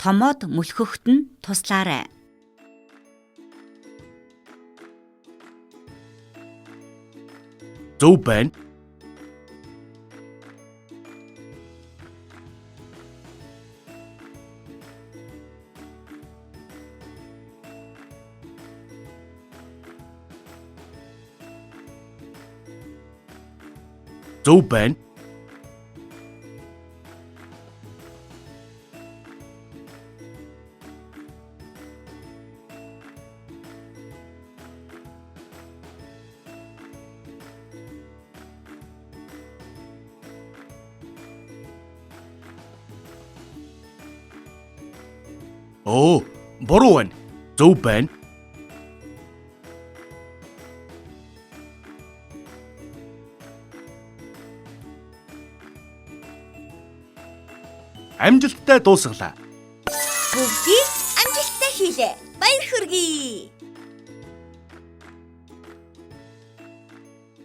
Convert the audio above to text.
томоод мөлхөхт нь туслаарай. Зөв байна. Зөв байна. Оо, буруу байна. Зөв байна. Амжилттай дуусгалаа. Бүгдийг амжилттай хийлээ. Баяр хүргэе.